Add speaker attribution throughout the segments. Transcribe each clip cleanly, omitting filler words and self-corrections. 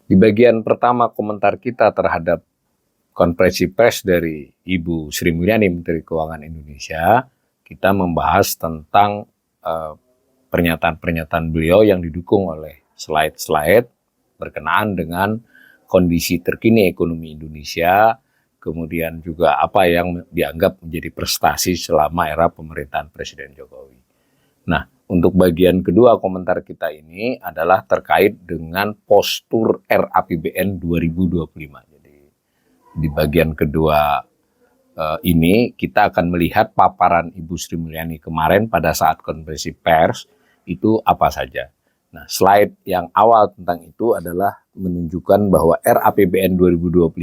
Speaker 1: Di bagian pertama komentar kita terhadap konferensi pers dari Ibu Sri Mulyani, Menteri Keuangan Indonesia, kita membahas tentang pernyataan-pernyataan beliau yang didukung oleh slide-slide berkenaan dengan kondisi terkini ekonomi Indonesia, kemudian juga apa yang dianggap menjadi prestasi selama era pemerintahan Presiden Jokowi. Nah, untuk bagian kedua komentar kita ini adalah terkait dengan postur RAPBN 2025. Jadi di bagian kedua ini kita akan melihat paparan Ibu Sri Mulyani kemarin pada saat konferensi pers itu apa saja. Nah, slide yang awal tentang itu adalah menunjukkan bahwa RAPBN 2025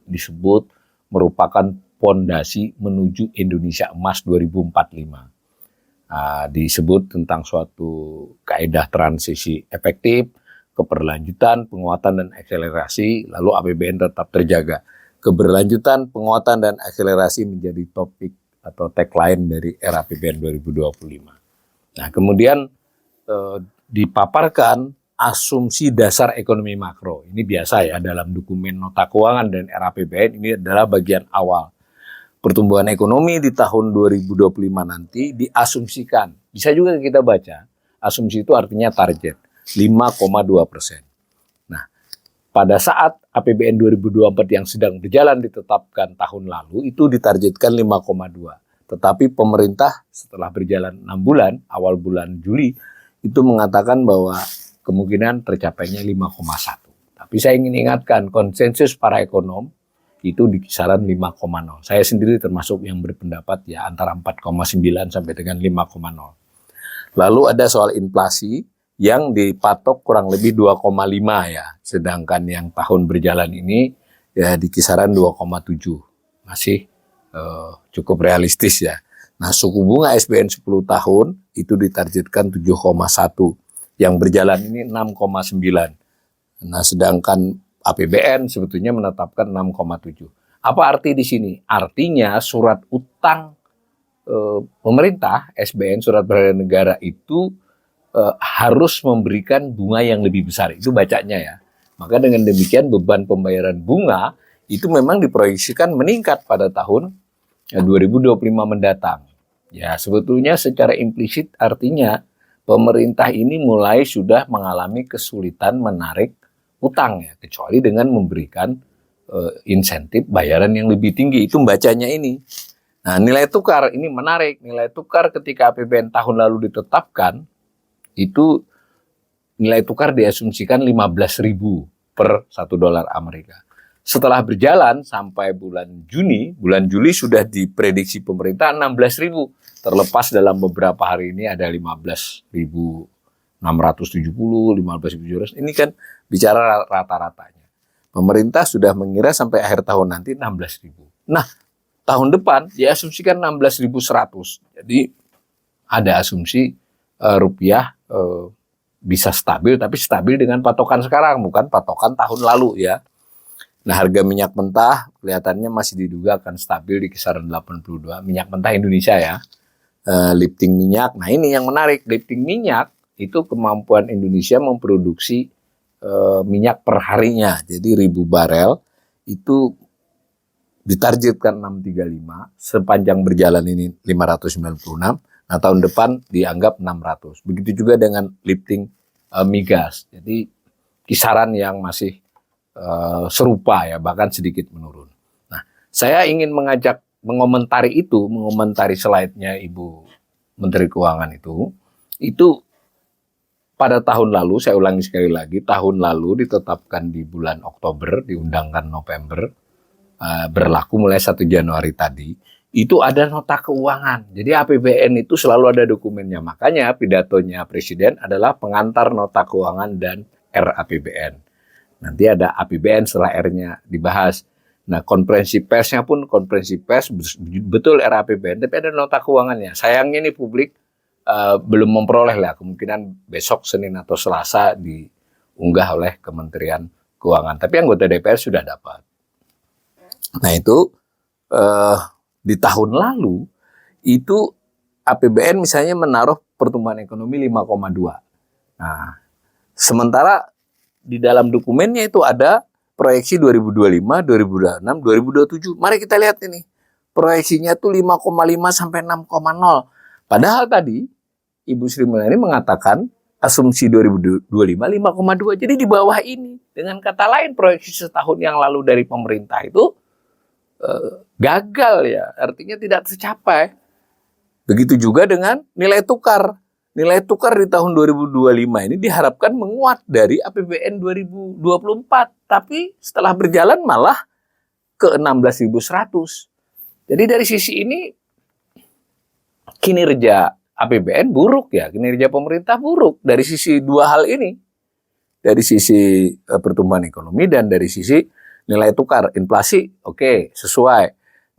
Speaker 1: disebut merupakan pondasi menuju Indonesia Emas 2045. Disebut tentang suatu kaedah transisi efektif, keberlanjutan, penguatan, dan akselerasi, lalu APBN tetap terjaga. Keberlanjutan, penguatan, dan akselerasi menjadi topik atau tagline dari RAPBN 2025. Nah, kemudian dipaparkan asumsi dasar ekonomi makro. Ini biasa ya dalam dokumen nota keuangan dan RAPBN, ini adalah bagian awal. Pertumbuhan ekonomi di tahun 2025 nanti diasumsikan. Bisa juga kita baca, asumsi itu artinya target, 5,2%. Nah, pada saat APBN 2024 yang sedang berjalan ditetapkan tahun lalu, itu ditargetkan 5,2. Tetapi pemerintah setelah berjalan 6 bulan, awal bulan Juli, itu mengatakan bahwa kemungkinan tercapainya 5,1. Tapi saya ingin ingatkan, konsensus para ekonom, itu di kisaran 5,0. Saya sendiri termasuk yang berpendapat ya antara 4,9 sampai dengan 5,0. Lalu ada soal inflasi yang dipatok kurang lebih 2,5 ya. Sedangkan yang tahun berjalan ini ya di kisaran 2,7. Masih cukup realistis ya. Nah, suku bunga SBN 10 tahun itu ditargetkan 7,1. Yang berjalan ini 6,9. Nah, sedangkan APBN sebetulnya menetapkan 6,7. Apa arti di sini? Artinya surat utang pemerintah, SBN, surat berharga negara itu harus memberikan bunga yang lebih besar. Itu bacanya ya. Maka dengan demikian beban pembayaran bunga itu memang diproyeksikan meningkat pada tahun 2025 mendatang. Ya, sebetulnya secara implisit artinya pemerintah ini mulai sudah mengalami kesulitan menarik utang ya, kecuali dengan memberikan insentif bayaran yang lebih tinggi. Itu bacanya ini. Nah, nilai tukar ini menarik. Nilai tukar ketika APBN tahun lalu ditetapkan, itu nilai tukar diasumsikan 15.000 per $1 Amerika. Setelah berjalan sampai bulan Juli sudah diprediksi pemerintah 16.000. Terlepas dalam beberapa hari ini ada 15.670, 15.700. Ini kan bicara rata-ratanya. Pemerintah sudah mengira sampai akhir tahun nanti 16.000. Nah, tahun depan diasumsikan 16.100. Jadi ada asumsi rupiah bisa stabil, tapi stabil dengan patokan sekarang, bukan patokan tahun lalu ya. Nah, harga minyak mentah kelihatannya masih diduga akan stabil di kisaran 82. Minyak mentah Indonesia ya. Lifting minyak. Nah, ini yang menarik. Lifting minyak itu kemampuan Indonesia memproduksi minyak per harinya. Jadi 1.000 barel itu ditargetkan 635. Sepanjang berjalan ini 596. Nah, tahun depan dianggap 600. Begitu juga dengan lifting migas. Jadi kisaran yang masih serupa ya, bahkan sedikit menurun. Nah, saya ingin mengomentari slide-nya Ibu Menteri Keuangan itu pada tahun lalu, saya ulangi sekali lagi, tahun lalu ditetapkan di bulan Oktober, diundangkan November, berlaku mulai 1 Januari tadi, itu ada nota keuangan. Jadi APBN itu selalu ada dokumennya. Makanya pidatonya Presiden adalah pengantar nota keuangan dan RAPBN. Nanti ada APBN setelah R-nya dibahas. Nah, konferensi persnya pun konferensi pers betul RAPBN, tapi ada nota keuangannya. Sayangnya nih publik belum memperoleh lah, kemungkinan besok Senin atau Selasa diunggah oleh Kementerian Keuangan. Tapi anggota DPR sudah dapat. Nah, itu di tahun lalu itu APBN misalnya menaruh pertumbuhan ekonomi 5,2. Nah, sementara di dalam dokumennya itu ada proyeksi 2025, 2026, 2027. Mari kita lihat ini. Proyeksinya tuh 5,5 sampai 6,0. Padahal tadi Ibu Sri Mulyani mengatakan asumsi 2025 5,2. Jadi di bawah ini. Dengan kata lain proyeksi setahun yang lalu dari pemerintah itu gagal ya. Artinya tidak tercapai. Begitu juga dengan nilai tukar. Nilai tukar di tahun 2025 ini diharapkan menguat dari APBN 2024. Tapi setelah berjalan malah ke 16.100. Jadi dari sisi ini kinerja APBN buruk ya, kinerja pemerintah buruk dari sisi dua hal ini. Dari sisi pertumbuhan ekonomi dan dari sisi nilai tukar, inflasi oke, sesuai.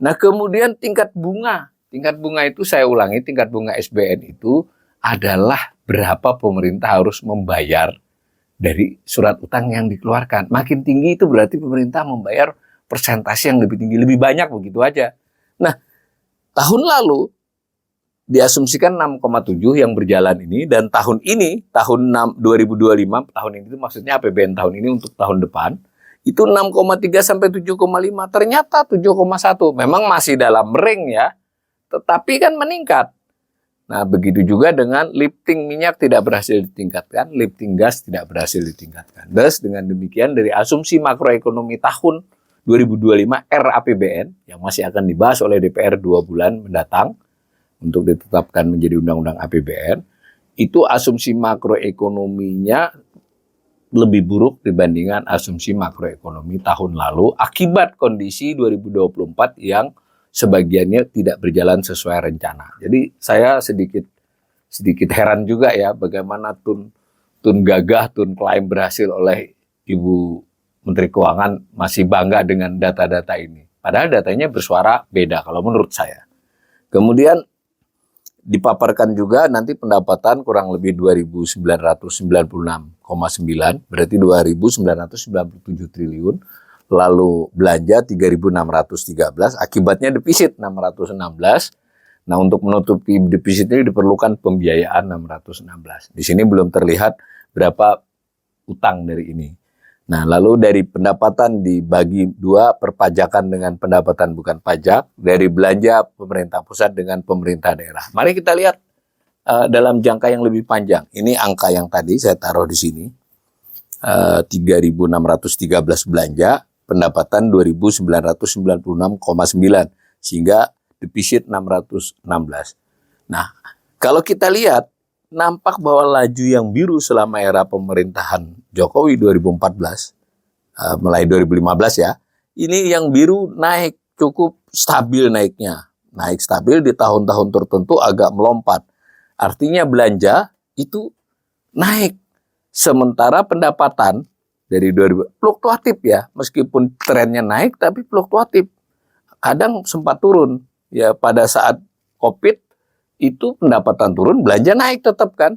Speaker 1: Nah, kemudian tingkat bunga itu saya ulangi, tingkat bunga SBN itu adalah berapa pemerintah harus membayar dari surat utang yang dikeluarkan. Makin tinggi itu berarti pemerintah membayar persentase yang lebih tinggi, lebih banyak begitu aja. Nah, tahun lalu diasumsikan 6,7 yang berjalan ini, dan tahun ini, tahun 2025, tahun ini itu maksudnya APBN tahun ini untuk tahun depan, itu 6,3 sampai 7,5, ternyata 7,1. Memang masih dalam ring ya, tetapi kan meningkat. Nah, begitu juga dengan lifting minyak tidak berhasil ditingkatkan, lifting gas tidak berhasil ditingkatkan. Thus, dengan demikian dari asumsi makroekonomi tahun 2025 RAPBN yang masih akan dibahas oleh DPR 2 bulan mendatang untuk ditetapkan menjadi undang-undang APBN, itu asumsi makroekonominya lebih buruk dibandingkan asumsi makroekonomi tahun lalu akibat kondisi 2024 yang sebagiannya tidak berjalan sesuai rencana. Jadi saya sedikit heran juga ya bagaimana tun gagah, tun klaim berhasil oleh Ibu Menteri Keuangan masih bangga dengan data-data ini. Padahal datanya bersuara beda kalau menurut saya. Kemudian dipaparkan juga nanti pendapatan kurang lebih 2.996,9, berarti 2.997 triliun. Lalu belanja 3.613, akibatnya defisit 616. Nah, untuk menutupi defisit ini diperlukan pembiayaan 616. Di sini belum terlihat berapa utang dari ini. Nah, lalu dari pendapatan dibagi dua, perpajakan dengan pendapatan bukan pajak, dari belanja pemerintah pusat dengan pemerintah daerah. Mari kita lihat dalam jangka yang lebih panjang. Ini angka yang tadi saya taruh di sini. 3.613 belanja, pendapatan 2.996,9, sehingga defisit 616. Nah, kalau kita lihat, nampak bahwa laju yang biru selama era pemerintahan Jokowi 2014, mulai 2015 ya, ini yang biru naik, cukup stabil naiknya. Naik stabil di tahun-tahun tertentu agak melompat. Artinya belanja itu naik. Sementara pendapatan dari 2000 fluktuatif ya, meskipun trennya naik tapi fluktuatif. Kadang sempat turun. Ya pada saat Covid itu pendapatan turun, belanja naik tetap kan.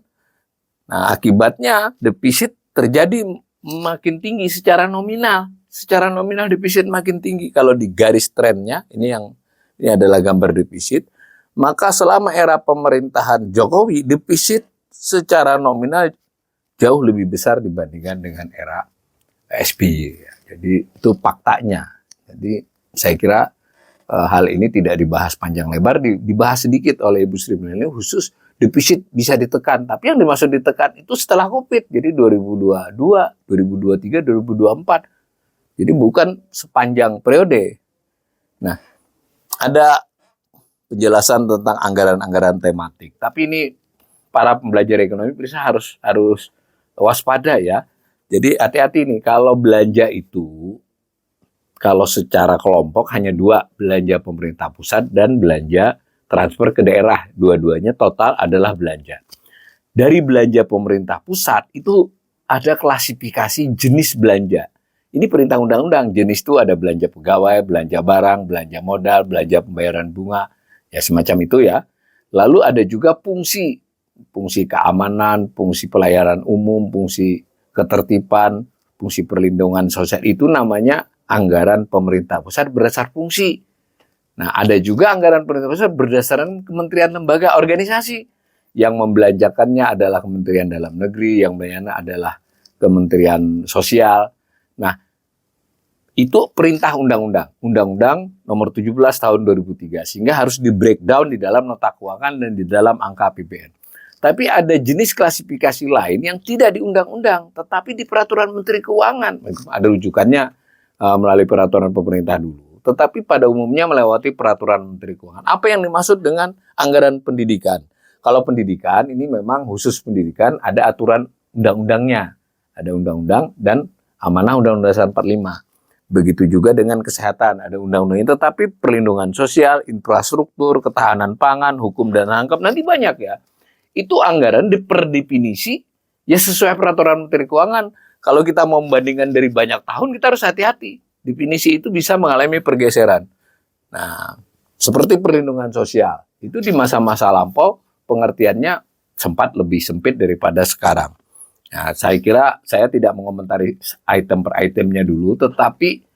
Speaker 1: Nah, akibatnya defisit terjadi makin tinggi secara nominal. Secara nominal defisit makin tinggi. Kalau di garis trennya, ini adalah gambar defisit. Maka selama era pemerintahan Jokowi, defisit secara nominal jauh lebih besar dibandingkan dengan era SBY. Jadi itu faktanya. Jadi saya kira hal ini tidak dibahas panjang lebar, dibahas sedikit oleh Ibu Sri Mulyani, khusus defisit bisa ditekan. Tapi yang dimaksud ditekan itu setelah COVID, jadi 2022, 2023, 2024. Jadi bukan sepanjang periode. Nah, ada penjelasan tentang anggaran-anggaran tematik. Tapi ini para pembelajar ekonomi harus waspada ya. Jadi hati-hati nih, kalau belanja itu kalau secara kelompok hanya dua, belanja pemerintah pusat dan belanja transfer ke daerah. Dua-duanya total adalah belanja. Dari belanja pemerintah pusat itu ada klasifikasi jenis belanja. Ini perintah undang-undang. Jenis itu ada belanja pegawai, belanja barang, belanja modal, belanja pembayaran bunga. Ya semacam itu ya. Lalu ada juga fungsi. Fungsi keamanan, fungsi pelayanan umum, fungsi ketertiban, fungsi perlindungan sosial. Itu namanya anggaran pemerintah pusat berdasar fungsi. Nah, ada juga anggaran pemerintah pusat berdasarkan kementerian, lembaga, organisasi. Yang membelanjakannya adalah Kementerian Dalam Negeri, yang membelanjakannya adalah Kementerian Sosial. Nah, itu perintah undang-undang. Undang-undang nomor 17 tahun 2003. Sehingga harus di breakdown di dalam nota keuangan dan di dalam angka APBN. Tapi ada jenis klasifikasi lain yang tidak di undang-undang, tetapi di peraturan Menteri Keuangan. Ada rujukannya melalui peraturan pemerintah dulu. Tetapi pada umumnya melewati peraturan Menteri Keuangan. Apa yang dimaksud dengan anggaran pendidikan? Kalau pendidikan ini memang khusus pendidikan ada aturan undang-undangnya. Ada undang-undang dan amanah Undang-Undang Dasar 45. Begitu juga dengan kesehatan, ada undang-undangnya. Tetapi perlindungan sosial, infrastruktur, ketahanan pangan, hukum dan tangkap, nanti banyak ya. Itu anggaran diperdefinisi ya sesuai peraturan Menteri Keuangan. Kalau kita mau membandingkan dari banyak tahun, kita harus hati-hati. Definisi itu bisa mengalami pergeseran. Nah, seperti perlindungan sosial, itu di masa-masa lampau pengertiannya sempat lebih sempit daripada sekarang. Nah, saya kira saya tidak mengomentari item per itemnya dulu, tetapi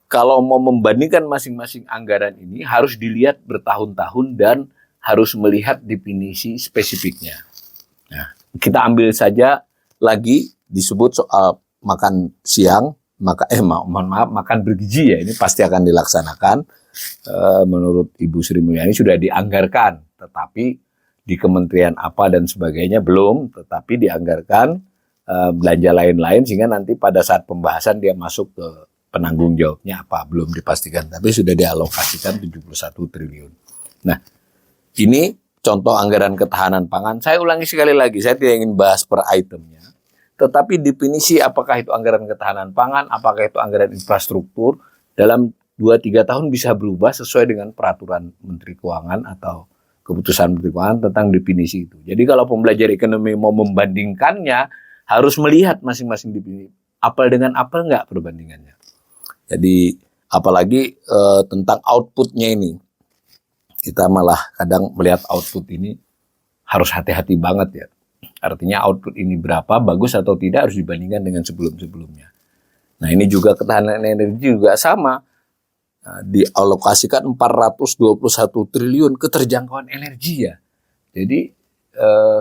Speaker 1: kalau mau membandingkan masing-masing anggaran ini harus dilihat bertahun-tahun dan harus melihat definisi spesifiknya. Nah, kita ambil saja lagi disebut soal makan siang, makan bergizi ya, ini pasti akan dilaksanakan. Menurut Ibu Sri Mulyani sudah dianggarkan, tetapi di kementerian apa dan sebagainya belum, tetapi dianggarkan belanja lain-lain sehingga nanti pada saat pembahasan dia masuk ke penanggung jawabnya apa belum dipastikan, tapi sudah dialokasikan 71 triliun. Nah, ini contoh anggaran ketahanan pangan. Saya ulangi sekali lagi, saya tidak ingin bahas per itemnya. Tetapi definisi apakah itu anggaran ketahanan pangan, apakah itu anggaran infrastruktur, dalam 2-3 tahun bisa berubah sesuai dengan peraturan Menteri Keuangan atau keputusan Menteri Keuangan tentang definisi itu. Jadi kalau pembelajar ekonomi mau membandingkannya, harus melihat masing-masing definisi. Apel dengan apel enggak perbandingannya. Jadi apalagi tentang outputnya ini. Kita malah kadang melihat output ini harus hati-hati banget ya. Artinya output ini berapa, bagus atau tidak harus dibandingkan dengan sebelum-sebelumnya. Nah ini juga ketahanan energi juga sama. Nah, dialokasikan 421 triliun keterjangkauan energi ya. Jadi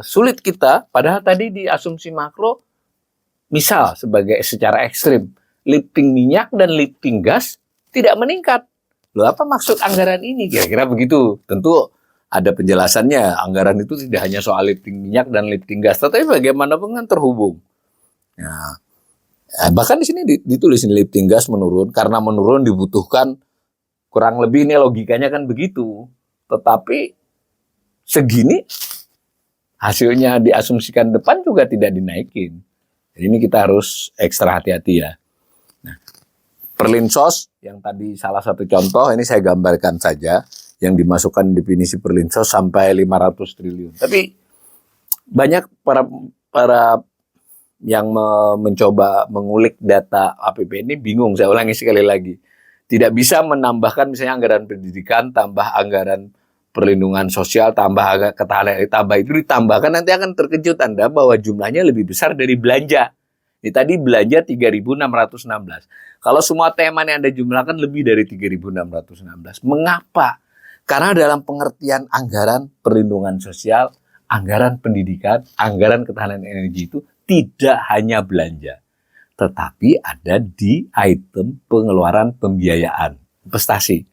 Speaker 1: sulit kita, padahal tadi di asumsi makro, misal sebagai secara ekstrim, lifting minyak dan lifting gas tidak meningkat. Loh, apa maksud anggaran ini? Kira-kira begitu. Tentu ada penjelasannya. Anggaran itu tidak hanya soal lifting minyak dan lifting gas, tetapi bagaimanapun kan terhubung. Nah, bahkan di sini ditulis ini lifting gas menurun karena menurun dibutuhkan kurang lebih, ini logikanya kan begitu. Tetapi segini hasilnya diasumsikan depan juga tidak dinaikin. Jadi ini kita harus ekstra hati-hati ya. Nah, Perlinsos yang tadi salah satu contoh, ini saya gambarkan saja yang dimasukkan definisi Perlinsos sampai 500 triliun. Tapi banyak para yang mencoba mengulik data APBN ini bingung. Saya ulangi sekali lagi. Tidak bisa menambahkan misalnya anggaran pendidikan, tambah anggaran perlindungan sosial, tambah ketahanan, tambah itu ditambahkan, nanti akan terkejut Anda bahwa jumlahnya lebih besar dari belanja. Ini tadi belanja 3.616. Kalau semua tema yang Anda jumlahkan lebih dari 3.616. Mengapa? Karena dalam pengertian anggaran perlindungan sosial, anggaran pendidikan, anggaran ketahanan energi itu tidak hanya belanja, tetapi ada di item pengeluaran pembiayaan, investasi.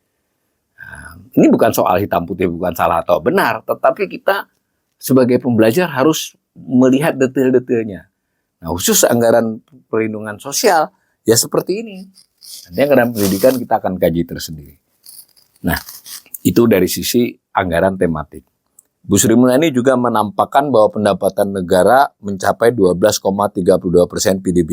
Speaker 1: Nah, ini bukan soal hitam putih, bukan salah atau benar, tetapi kita sebagai pembelajar harus melihat detail-detailnya. Nah, khusus anggaran perlindungan sosial, ya seperti ini. Nanti anggaran pendidikan kita akan kaji tersendiri. Nah, itu dari sisi anggaran tematik. Bu Sri Mulyani juga menampakkan bahwa pendapatan negara mencapai 12,32% PDB.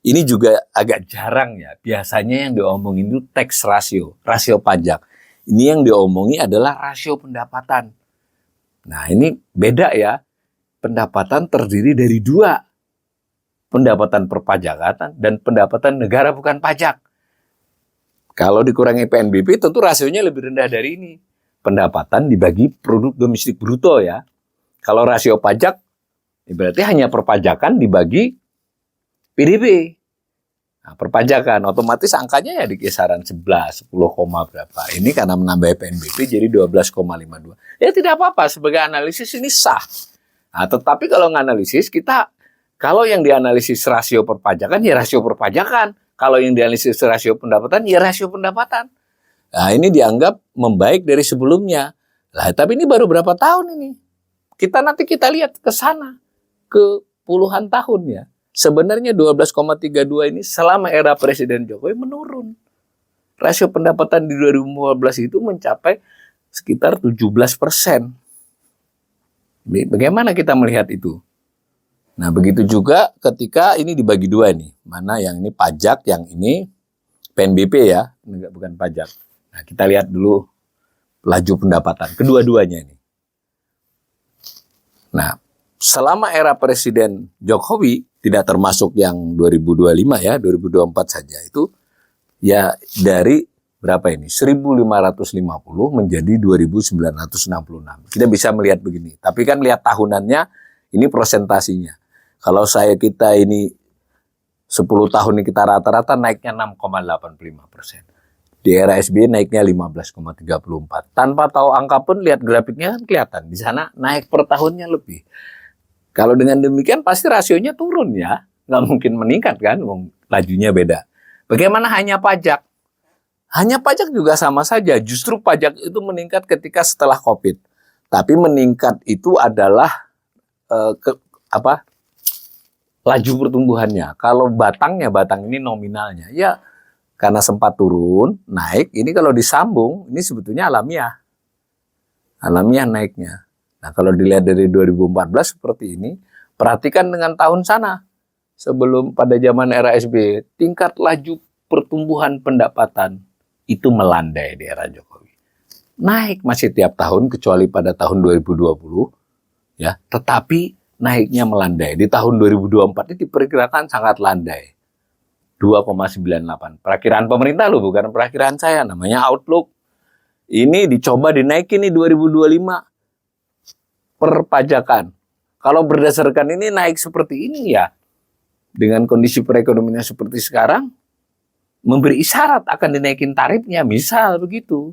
Speaker 1: Ini juga agak jarang ya. Biasanya yang diomongin itu tax ratio, rasio pajak. Ini yang diomongi adalah rasio pendapatan. Nah, ini beda ya. Pendapatan terdiri dari dua. Pendapatan perpajakan dan pendapatan negara bukan pajak. Kalau dikurangi PNBP tentu rasionya lebih rendah dari ini. Pendapatan dibagi produk domestik bruto ya. Kalau rasio pajak berarti hanya perpajakan dibagi PDB. Nah, perpajakan otomatis angkanya ya di kisaran 10 berapa. Ini karena menambah PNBP jadi 12,52. Ya tidak apa-apa, sebagai analisis ini sah. Nah, tetapi kalau nganalisis kita Kalau yang dianalisis rasio perpajakan, ya rasio perpajakan. Kalau yang dianalisis rasio pendapatan, ya rasio pendapatan. Nah, ini dianggap membaik dari sebelumnya. Lah, tapi ini baru berapa tahun ini? Nanti kita lihat ke sana, ke puluhan tahun ya. Sebenarnya 12,32 ini selama era Presiden Jokowi menurun. Rasio pendapatan di 2015 itu mencapai sekitar 17%. Bagaimana kita melihat itu? Nah, begitu juga ketika ini dibagi dua nih. Mana yang ini pajak, yang ini PNBP ya, bukan pajak. Nah, kita lihat dulu laju pendapatan, kedua-duanya ini. Nah, selama era Presiden Jokowi, tidak termasuk yang 2025 ya, 2024 saja, itu ya dari berapa ini? 1.550 menjadi 2.966. Kita bisa melihat begini. Tapi kan lihat tahunannya, ini prosentasinya. Kalau kita ini 10 tahun ini kita rata-rata naiknya 6,85%. Di era SBY naiknya 15,34. Tanpa tahu angka pun lihat grafiknya kan kelihatan. Di sana naik per tahunnya lebih. Kalau dengan demikian pasti rasionya turun ya. Nggak mungkin meningkat kan, lajunya beda. Bagaimana hanya pajak? Hanya pajak juga sama saja. Justru pajak itu meningkat ketika setelah COVID. Tapi meningkat itu adalah laju pertumbuhannya. Kalau batang ini nominalnya. Ya karena sempat turun, naik. Ini kalau disambung, ini sebetulnya alamiah. Alamiah naiknya. Nah, kalau dilihat dari 2014 seperti ini, perhatikan dengan tahun sana. Sebelum pada zaman era SBY, tingkat laju pertumbuhan pendapatan itu melandai di era Jokowi. Naik masih tiap tahun, kecuali pada tahun 2020. Ya, tetapi naiknya melandai. Di tahun 2024 ini diperkirakan sangat landai. 2,98. Perakiraan pemerintah loh, bukan perakiraan saya. Namanya Outlook. Ini dicoba dinaikin nih 2025. Perpajakan. Kalau berdasarkan ini naik seperti ini ya, dengan kondisi perekonomian seperti sekarang, memberi isyarat akan dinaikin tarifnya. Misal begitu.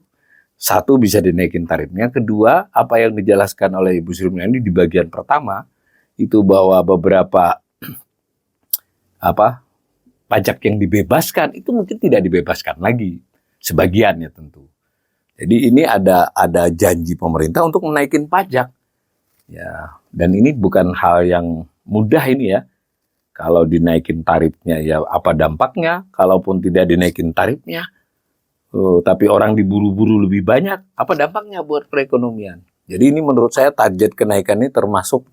Speaker 1: Satu, bisa dinaikin tarifnya. Kedua, apa yang dijelaskan oleh Ibu Sri Mulyani di bagian pertama, itu bahwa beberapa pajak yang dibebaskan itu mungkin tidak dibebaskan lagi, sebagian ya tentu. Jadi ini ada janji pemerintah untuk menaikin pajak ya, dan ini bukan hal yang mudah ini ya. Kalau dinaikin tarifnya ya apa dampaknya, kalaupun tidak dinaikin tarifnya tapi orang diburu-buru lebih banyak, apa dampaknya buat perekonomian. Jadi ini menurut saya target kenaikan ini termasuk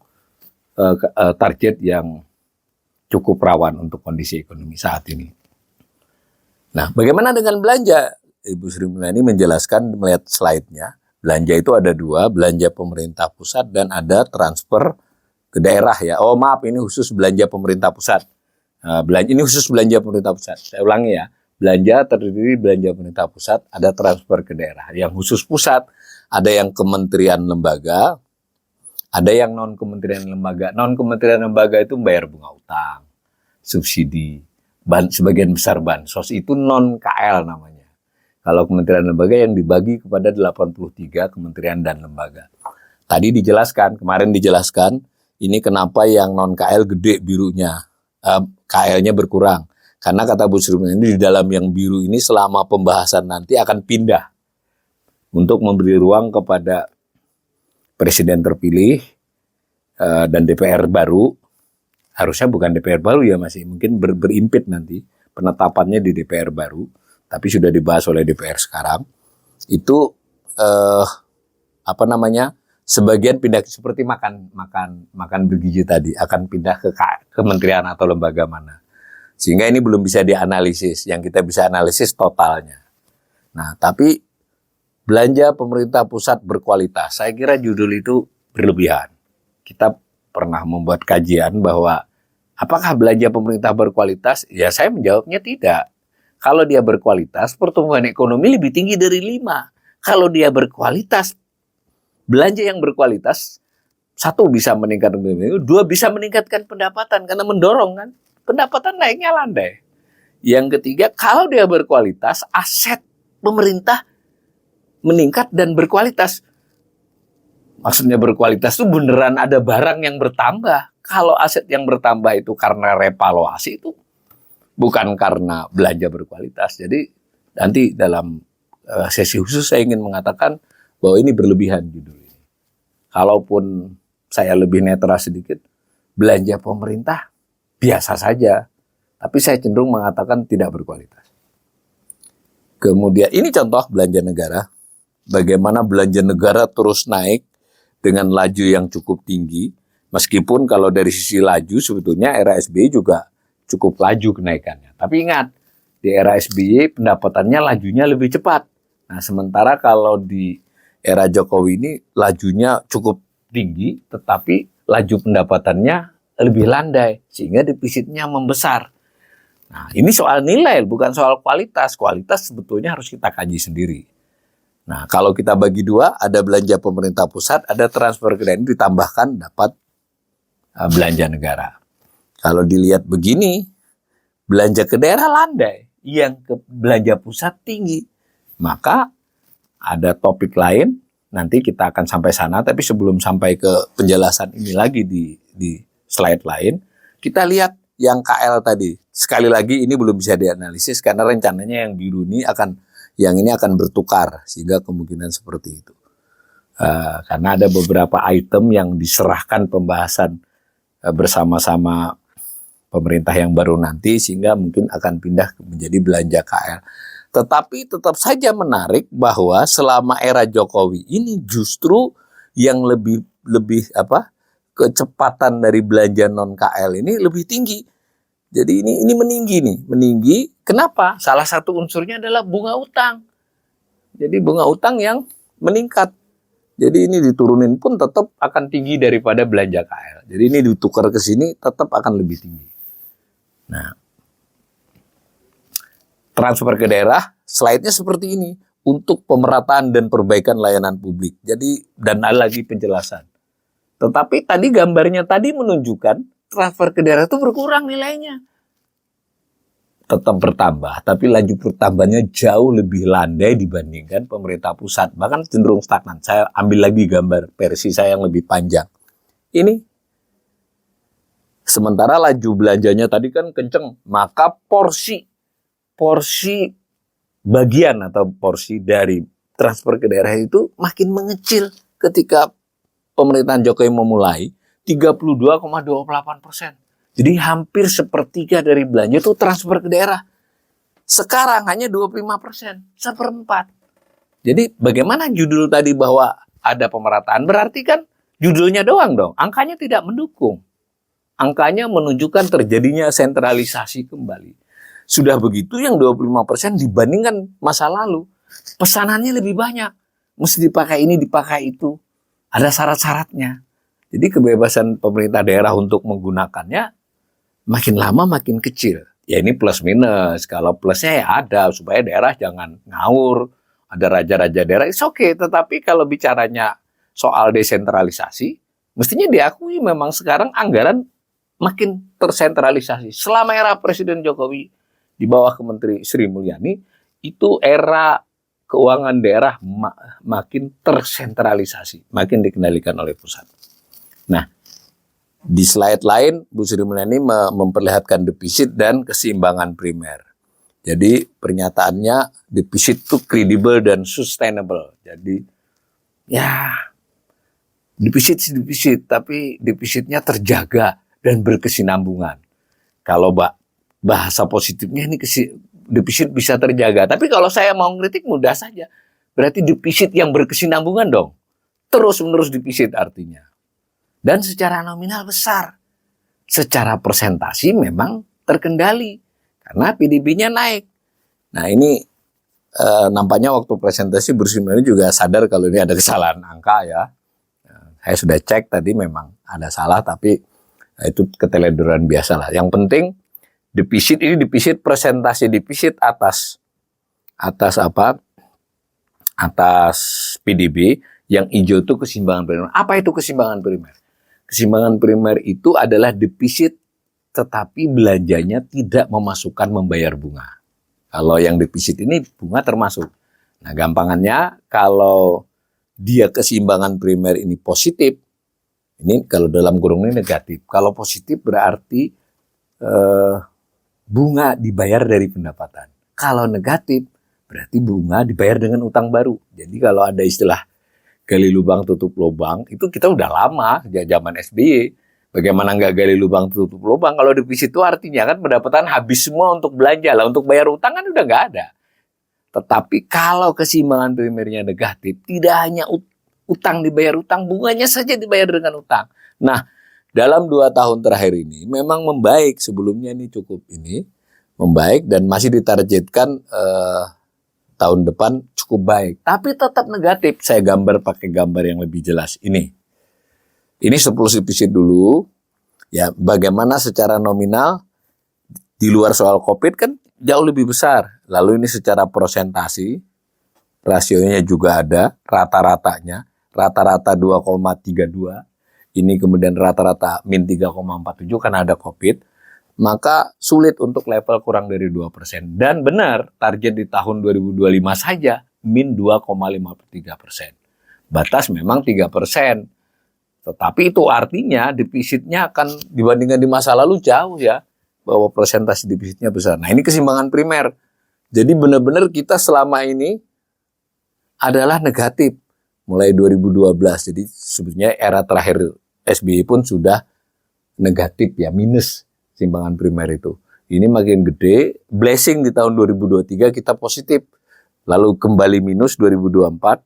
Speaker 1: target yang cukup rawan untuk kondisi ekonomi saat ini. Nah, bagaimana dengan belanja? Ibu Sri Mulyani menjelaskan melihat slide-nya. Belanja itu ada dua, belanja pemerintah pusat dan ada transfer ke daerah ya. Oh maaf, ini khusus belanja pemerintah pusat. Ini khusus belanja pemerintah pusat. Saya ulangi ya. Belanja terdiri belanja pemerintah pusat, ada transfer ke daerah. Yang khusus pusat, ada yang kementerian lembaga, ada yang non-kementerian lembaga. Non-kementerian lembaga itu bayar bunga utang, subsidi, sebagian besar bansos itu non-KL namanya. Kalau kementerian lembaga yang dibagi kepada 83 kementerian dan lembaga. Tadi kemarin dijelaskan, ini kenapa yang non-KL gede birunya, KL-nya berkurang. Karena kata Bu Sri Mulyani, di dalam yang biru ini selama pembahasan nanti akan pindah untuk memberi ruang kepada Presiden terpilih dan DPR baru, harusnya bukan DPR baru ya, masih mungkin berimpit nanti penetapannya di DPR baru, tapi sudah dibahas oleh DPR sekarang. Itu sebagian pindah seperti makan bergizi tadi, akan pindah ke kementerian atau lembaga mana. Sehingga ini belum bisa dianalisis, yang kita bisa analisis totalnya. Nah, tapi belanja pemerintah pusat berkualitas, saya kira judul itu berlebihan. Kita pernah membuat kajian bahwa apakah belanja pemerintah berkualitas? Ya saya menjawabnya tidak. Kalau dia berkualitas, pertumbuhan ekonomi lebih tinggi dari 5. Kalau dia berkualitas, belanja yang berkualitas, satu bisa meningkatkan ekonomi, dua bisa meningkatkan pendapatan karena mendorong kan. Pendapatan naiknya landai. Yang ketiga, kalau dia berkualitas, aset pemerintah meningkat dan berkualitas. Maksudnya berkualitas itu beneran ada barang yang bertambah. kalau aset yang bertambah itu karena revaluasi, itu bukan karena belanja berkualitas. Jadi nanti dalam sesi khusus saya ingin mengatakan bahwa ini berlebihan judul ini. Kalaupun saya lebih netral sedikit, belanja pemerintah biasa saja, tapi saya cenderung mengatakan tidak berkualitas. Kemudian ini contoh belanja negara, bagaimana belanja negara terus naik dengan laju yang cukup tinggi, meskipun kalau dari sisi laju sebetulnya era SBY juga cukup laju kenaikannya. Tapi ingat, di era SBY pendapatannya lajunya lebih cepat. Nah, sementara kalau di era Jokowi ini lajunya cukup tinggi, tetapi laju pendapatannya lebih landai, sehingga defisitnya membesar. Nah, ini soal nilai, bukan soal kualitas. Kualitas sebetulnya harus kita kaji sendiri. Nah, kalau kita bagi dua, ada belanja pemerintah pusat, ada transfer ke daerah, ditambahkan dapat belanja negara. Kalau dilihat begini, belanja ke daerah landai, yang ke belanja pusat tinggi. Maka ada topik lain, nanti kita akan sampai sana, tapi sebelum sampai ke penjelasan ini lagi di slide lain, kita lihat yang KL tadi. Sekali lagi ini belum bisa dianalisis karena rencananya yang biru ini akan bertukar, sehingga kemungkinan seperti itu. Karena ada beberapa item yang diserahkan pembahasan bersama-sama pemerintah yang baru nanti, sehingga mungkin akan pindah menjadi belanja KL. Tetapi tetap saja menarik bahwa selama era Jokowi ini justru yang lebih kecepatan dari belanja non KL ini lebih tinggi. Jadi ini meninggi. Kenapa? Salah satu unsurnya adalah bunga utang. Jadi bunga utang yang meningkat. Jadi ini diturunin pun tetap akan tinggi daripada belanja KL. Jadi ini ditukar ke sini tetap akan lebih tinggi. Nah, transfer ke daerah, slide-nya seperti ini untuk pemerataan dan perbaikan layanan publik. Jadi dan ada lagi penjelasan. Tetapi tadi gambarnya tadi menunjukkan transfer ke daerah itu berkurang nilainya. Tetap bertambah, tapi laju pertambahannya jauh lebih landai dibandingkan pemerintah pusat. Bahkan cenderung stagnan. Saya ambil lagi gambar versi saya yang lebih panjang. Ini. Sementara laju belanjanya tadi kan kenceng, maka porsi bagian atau porsi dari transfer ke daerah itu makin mengecil ketika pemerintahan Jokowi memulai 32,28%. Jadi hampir sepertiga dari belanja itu transfer ke daerah. Sekarang hanya 25%, seperempat. Jadi bagaimana judul tadi bahwa ada pemerataan, berarti kan judulnya doang dong. Angkanya tidak mendukung. Angkanya menunjukkan terjadinya sentralisasi kembali. Sudah begitu yang 25% dibandingkan masa lalu. Pesanannya lebih banyak. Mesti dipakai ini, dipakai itu. Ada syarat-syaratnya. Jadi kebebasan pemerintah daerah untuk menggunakannya makin lama makin kecil. Ya ini plus minus. Kalau plusnya ya ada supaya daerah jangan ngawur. Ada raja-raja daerah, it's okay. Tetapi kalau bicaranya soal desentralisasi, mestinya diakui memang sekarang anggaran makin tersentralisasi. Selama era Presiden Jokowi di bawah Menteri Sri Mulyani, itu era keuangan daerah makin tersentralisasi, makin dikendalikan oleh pusat. Nah, di slide lain, Bu Sri Mulyani memperlihatkan defisit dan keseimbangan primer. Jadi pernyataannya defisit itu kredibel dan sustainable. Jadi ya defisit, tapi defisitnya terjaga dan berkesinambungan. Kalau bahasa positifnya ini defisit bisa terjaga. Tapi kalau saya mau kritik mudah saja. Berarti defisit yang berkesinambungan dong. Terus-menerus defisit artinya. Dan secara nominal besar. Secara persentasi memang terkendali. Karena PDB-nya naik. Nah ini nampaknya waktu presentasi Bu Sri Mulyani juga sadar kalau ini ada kesalahan angka ya. Saya sudah cek tadi memang ada salah tapi itu keteledoran biasa lah. Yang penting defisit ini defisit presentasi defisit atas apa? Atas PDB, yang hijau itu keseimbangan primer. Apa itu keseimbangan primer? Keseimbangan primer itu adalah defisit tetapi belanjanya tidak memasukkan membayar bunga. Kalau yang defisit ini bunga termasuk. Nah, gampangannya kalau dia keseimbangan primer ini positif, Ini kalau dalam kurung ini negatif. Kalau positif berarti bunga dibayar dari pendapatan. Kalau negatif berarti bunga dibayar dengan utang baru. Jadi kalau ada istilah gali lubang tutup lubang, itu kita udah lama, zaman SBY. Bagaimana nggak gali lubang tutup lubang? Kalau defisit itu artinya kan pendapatan habis semua untuk belanja lah, untuk bayar utang kan udah nggak ada. Tetapi kalau keseimbangan primernya negatif, tidak hanya utang dibayar utang, bunganya saja dibayar dengan utang. Nah, dalam 2 tahun terakhir ini memang membaik. Sebelumnya ini cukup membaik dan masih ditargetkan tahun depan cukup baik. Tapi tetap negatif. Saya gambar pakai gambar yang lebih jelas. Ini surplus defisit dulu. Ya, bagaimana secara nominal di luar soal COVID kan jauh lebih besar. Lalu ini secara persentasi, rasionya juga ada, rata-ratanya. Rata-rata 2,32. Ini kemudian rata-rata min 3,47 karena ada COVID. Maka sulit untuk level kurang dari 2%. Dan benar, target di tahun 2025 saja min 2,53%. Batas memang 3%. Tetapi itu artinya defisitnya akan dibandingkan di masa lalu jauh ya. Bahwa persentase defisitnya besar. Nah ini keseimbangan primer. Jadi benar-benar kita selama ini adalah negatif. Mulai 2012. Jadi sebenarnya era terakhir SBY pun sudah negatif ya. Minus keseimbangan primer itu. Ini makin gede. Blessing di tahun 2023 kita positif. Lalu kembali minus 2024.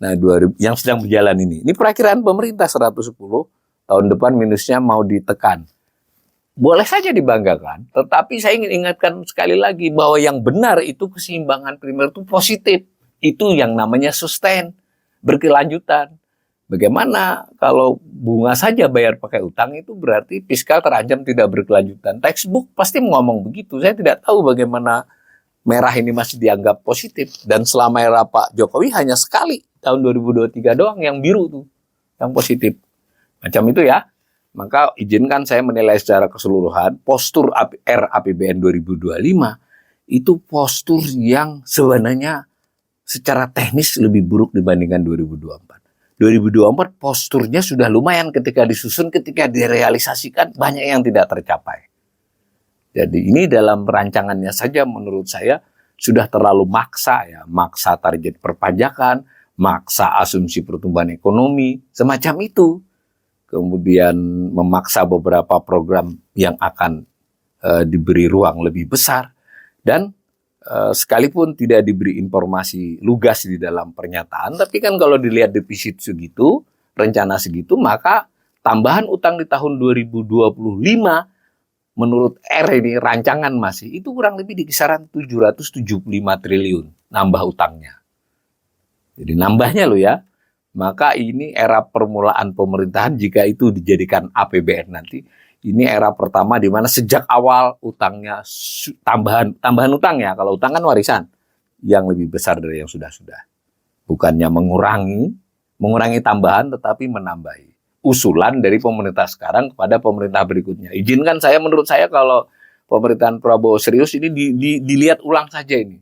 Speaker 1: Nah, yang sedang berjalan ini perakiraan pemerintah 110, tahun depan minusnya mau ditekan. Boleh saja dibanggakan, tetapi saya ingin ingatkan sekali lagi bahwa yang benar itu keseimbangan primer itu positif. Itu yang namanya sustain, berkelanjutan. Bagaimana kalau bunga saja bayar pakai utang itu berarti fiskal terancam tidak berkelanjutan. Textbook pasti ngomong begitu. Saya tidak tahu bagaimana merah ini masih dianggap positif. Dan selama era Pak Jokowi hanya sekali. Tahun 2023 doang yang biru tuh, yang positif. Macam itu ya. Maka izinkan saya menilai secara keseluruhan postur RAPBN 2025 itu postur yang sebenarnya secara teknis lebih buruk dibandingkan 2024. 2024 posturnya sudah lumayan ketika disusun, ketika direalisasikan banyak yang tidak tercapai. Jadi ini dalam rancangannya saja menurut saya sudah terlalu maksa ya, maksa target perpajakan, maksa asumsi pertumbuhan ekonomi, semacam itu. Kemudian memaksa beberapa program yang akan diberi ruang lebih besar. Dan sekalipun tidak diberi informasi lugas di dalam pernyataan, tapi kan kalau dilihat defisit segitu, rencana segitu, maka tambahan utang di tahun 2025 menurut R ini rancangan masih, itu kurang lebih di kisaran 775 triliun nambah utangnya. Jadi nambahnya loh ya. Maka ini era permulaan pemerintahan jika itu dijadikan APBN nanti. Ini era pertama di mana sejak awal utangnya tambahan utang ya. Kalau utang kan warisan yang lebih besar dari yang sudah-sudah. Bukannya mengurangi tambahan tetapi menambahi. Usulan dari pemerintah sekarang kepada pemerintah berikutnya. Izinkan saya, menurut saya kalau pemerintahan Prabowo serius ini dilihat ulang saja ini.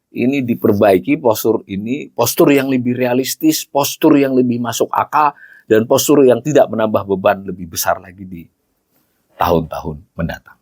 Speaker 1: Ini diperbaiki postur yang lebih realistis, postur yang lebih masuk akal, dan postur yang tidak menambah beban lebih besar lagi di tahun-tahun mendatang.